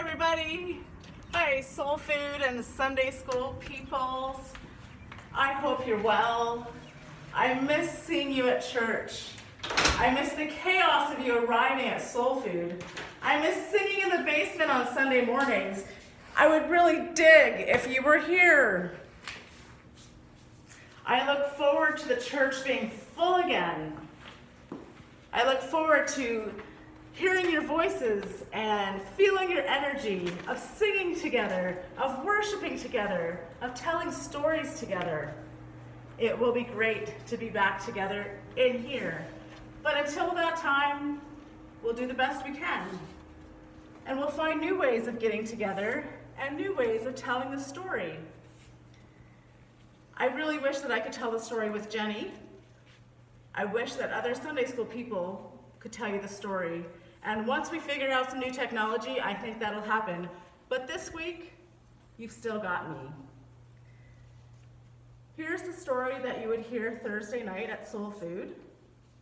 everybody. Hi, Soul Food and the Sunday School peoples. I hope you're well. I miss seeing you at church. I miss the chaos of you arriving at Soul Food. I miss singing in the basement on Sunday mornings. I would really dig if you were here. I look forward to the church being full again. I look forward to hearing your voices and feeling your energy of singing together, of worshiping together, of telling stories together. It will be great to be back together in here. But until that time, we'll do the best we can. And we'll find new ways of getting together and new ways of telling the story. I really wish that I could tell the story with Jenny. I wish that other Sunday school people could tell you the story. And once we figure out some new technology, I think that'll happen. But this week, you've still got me. Here's the story that you would hear Thursday night at Soul Food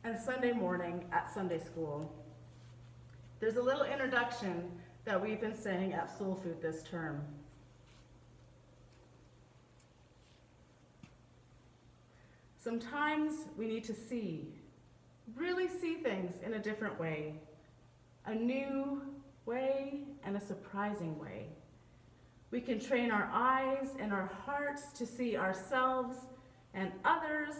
and Sunday morning at Sunday School. There's a little introduction that we've been saying at Soul Food this term. Sometimes we need to really see things in a different way, a new way and a surprising way. We can train our eyes and our hearts to see ourselves and others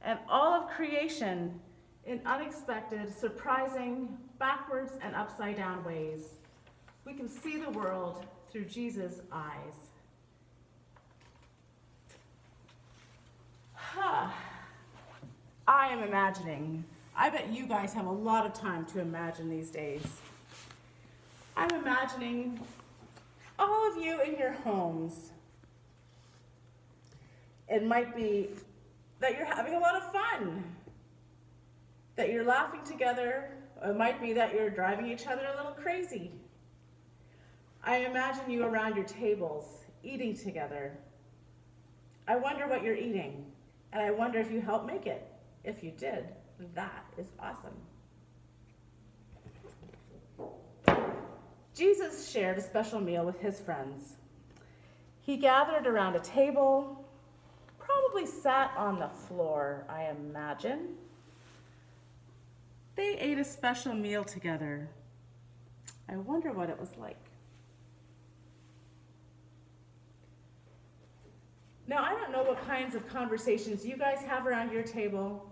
and all of creation in unexpected, surprising, backwards and upside down ways. We can see the world through Jesus' eyes. I am imagining. I bet you guys have a lot of time to imagine these days. I'm imagining all of you in your homes. It might be that you're having a lot of fun, that you're laughing together. It might be that you're driving each other a little crazy. I imagine you around your tables, eating together. I wonder what you're eating, and I wonder if you helped make it. If you did, that is awesome. Jesus shared a special meal with his friends. He gathered around a table, probably sat on the floor, I imagine. They ate a special meal together. I wonder what it was like. Now, I don't know what kinds of conversations you guys have around your table,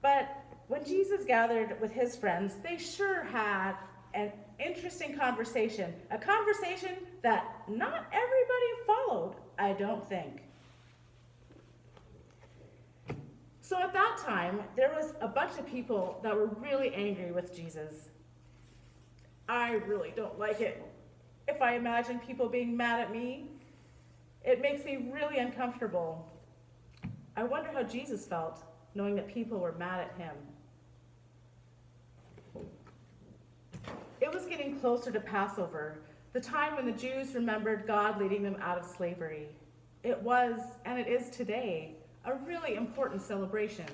but when Jesus gathered with his friends, they sure had an interesting conversation, a conversation that not everybody followed, I don't think. So at that time, there was a bunch of people that were really angry with Jesus. I really don't like it. If I imagine people being mad at me, it makes me really uncomfortable. I wonder how Jesus felt, knowing that people were mad at him. It was getting closer to Passover, the time when the Jews remembered God leading them out of slavery. It was, and it is today, a really important celebration.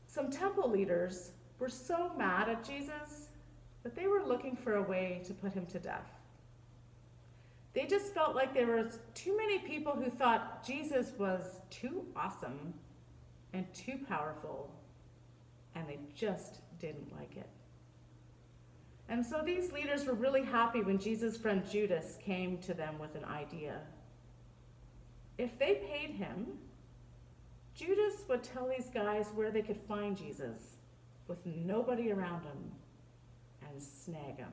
Some temple leaders were so mad at Jesus that they were looking for a way to put him to death. They just felt like there were too many people who thought Jesus was too awesome and too powerful, and they just didn't like it. And so these leaders were really happy when Jesus' friend Judas came to them with an idea. If they paid him, Judas would tell these guys where they could find Jesus with nobody around him and snag him.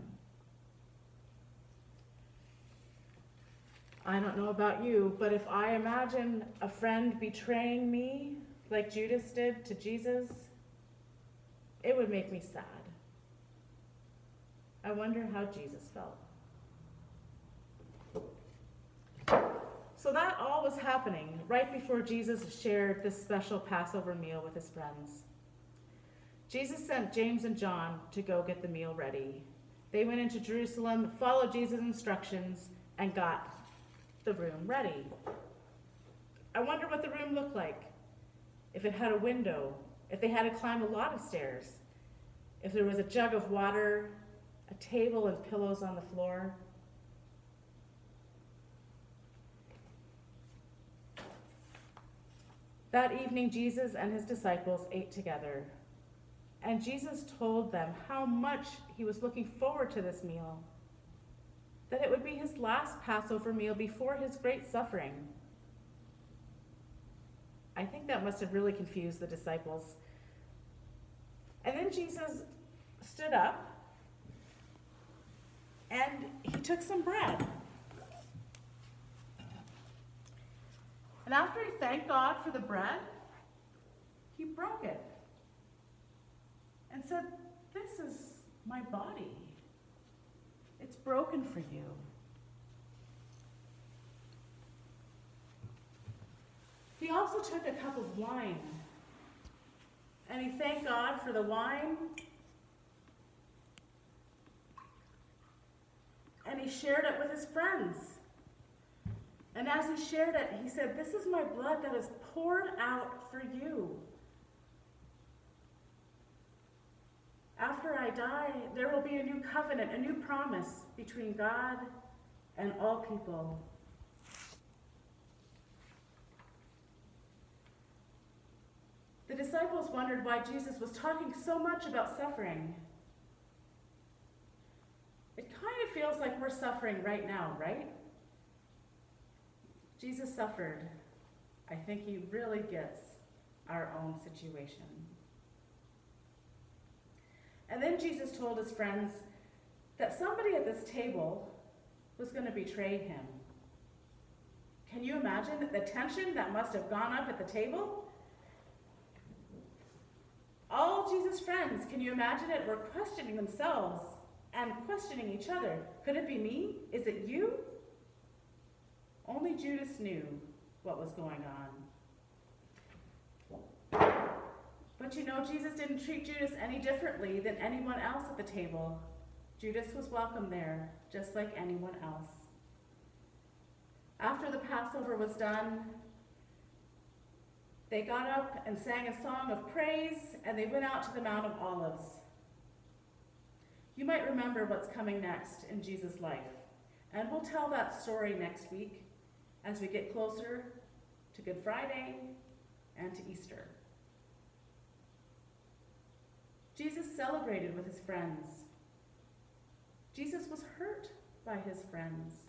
I don't know about you, but if I imagine a friend betraying me like Judas did to Jesus, it would make me sad. I wonder how Jesus felt. So that all was happening right before Jesus shared this special Passover meal with his friends. Jesus sent James and John to go get the meal ready. They went into Jerusalem, followed Jesus' instructions, and got the room ready. I wonder what the room looked like. If it had a window, if they had to climb a lot of stairs, if there was a jug of water, a table and pillows on the floor. That evening, Jesus and his disciples ate together, and Jesus told them how much he was looking forward to this meal, that it would be his last Passover meal before his great suffering. I think that must have really confused the disciples. And then Jesus stood up and he took some bread. And after he thanked God for the bread, he broke it and said, "This is my body. It's broken for you." He also took a cup of wine and he thanked God for the wine, and he shared it with his friends. And as he shared it, he said, "This is my blood that is poured out for you. After I die, there will be a new covenant, a new promise between God and all people." The disciples wondered why Jesus was talking so much about suffering. It kind of feels like we're suffering right now, right? Jesus suffered. I think he really gets our own situation. And then Jesus told his friends that somebody at this table was going to betray him. Can you imagine the tension that must have gone up at the table? All Jesus' friends, can you imagine it, were questioning themselves and questioning each other. Could it be me? Is it you? Only Judas knew what was going on. But you know, Jesus didn't treat Judas any differently than anyone else at the table. Judas was welcome there, just like anyone else. After the Passover was done, they got up and sang a song of praise, and they went out to the Mount of Olives. You might remember what's coming next in Jesus' life, and we'll tell that story next week as we get closer to Good Friday and to Easter. Jesus celebrated with his friends. Jesus was hurt by his friends.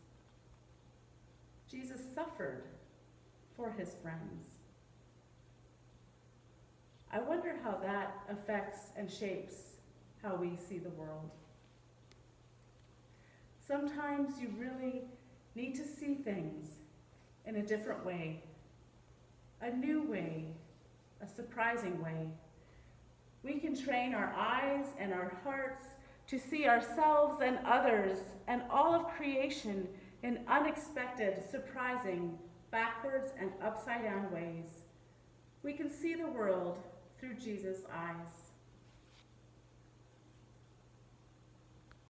Jesus suffered for his friends. I wonder how that affects and shapes how we see the world. Sometimes you really need to see things in a different way, a new way, a surprising way. We can train our eyes and our hearts to see ourselves and others and all of creation in unexpected, surprising, backwards and upside down ways. We can see the world through Jesus' eyes.